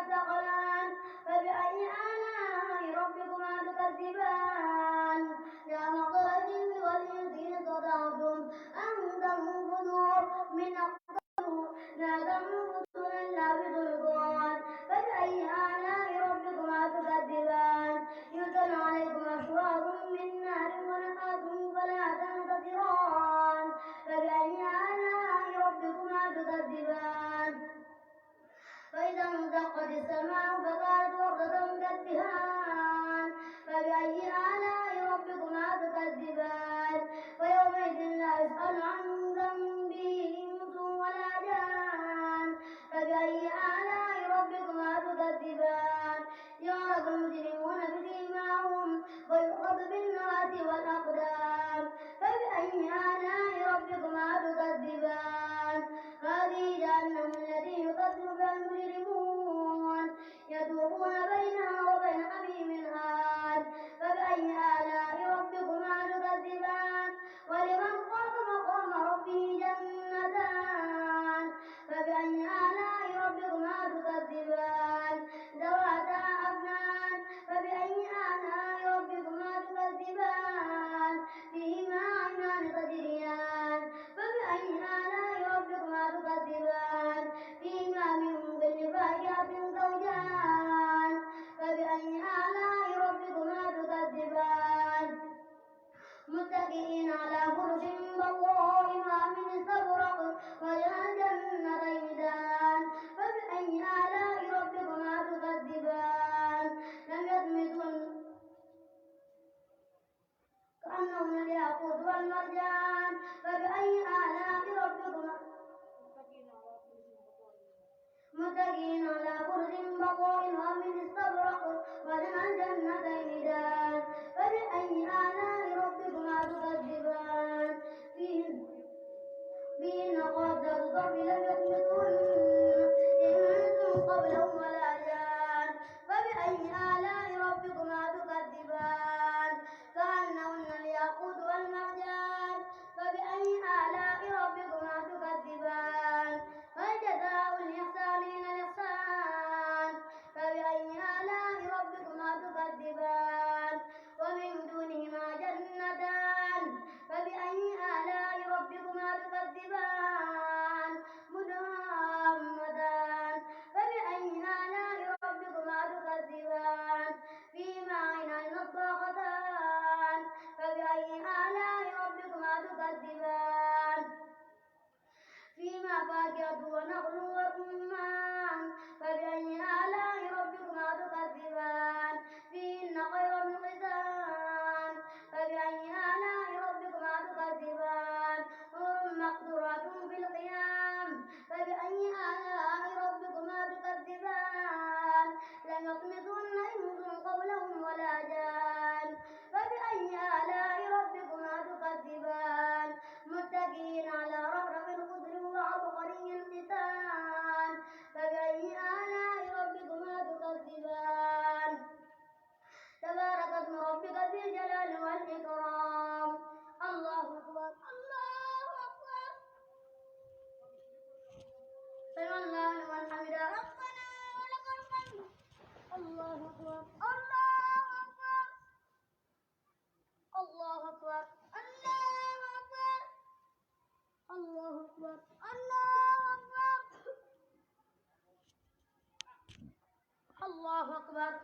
الثقلان فبأي آلاء ربكما تكذبان يا معشر الجن والإنس إن استطعتم أن تنفذوا من أقطار لا تنفذون إلا بسلطان فبأي آلاء ربكما تكذبان يرسل عليكم أشواظ من نار ونحاس فلا تنتصران فبأي آلاء ربكما تكذبان فإذا انشقت السماء فكانت وردة كالدهان فبأي آلاء ربكما تكذبان ويومئذ لا يسأل عن ذنبه إنس ولا جان فبأي آلاء ربكما تكذبان يعرف المجرمون بسيماهم ويؤخذ بالنواصي والأقدام فبأي آلاء ربكما تكذبان هذه جهنم التي يكذب بها المجرمون يدورون بينها وبين حميم آن فبأي آلاء ربكما تكذبان ولمن خاف مقام ربه جنتان فبأي آلاء ربكما تكذبان ذواتا أفنان فبأي آلاء ربكما تكذبان فيهما عينان تجريان فبأي آلاء ربكما تكذبان فيهما من كل فاكهة زوجان فبأي آلاء ربكما تكذبان متكئين على فرش بطائنها من استبرق وجنتين دان فبأي آلاء ربكما تكذبان لم يطمثهن كأنهن الياقوت والمرجان فبأي آلاء ربكما متكئين على فرش بطائنها من استبرق وجنتين دان فبأي آلاء ربكما تكذبان فيهن قاصرات الطرف لم يطمثهن إنس قبلهم ولا جان فبأي آلاء ربكما تكذبان كأنهن الياقوت والمرجان فبأي آلاء ربكما تكذبان هل جزاء الإحسانين الإحسان فبأي آلاء ربكما تكذبان ومن دونهما جنتان فبأي آلاء ربكما تكذبان مدهامتان فبأي آلاء ربكما تكذبان فيهما عينان نضاختان فبأي آلاء ربكما تكذبان فيهما فاكهة ونخل ورمان فبأي آلاء ربكما تكذبان فيهن خير حسان فبأي آلاء ربكما تكذبان هم مقدورات في القيام فبأي آلاء ربكما تكذبان لم يطمثهن إنس قبلهم ولا جان فبأي آلاء ربكما تكذبان متكئين على رفرف خضر وعبقري حسان فبأي آلاء ربكما تكذبان تبارك اسم ربك ذي الجلال والإكرام الله أكبر الله أكبر سمع الله لمن حمده ربنا ولك الحمد الله أكبر الله أكبر الله أكبر الله أكبر الله أكبر الله أكبر الله أكبر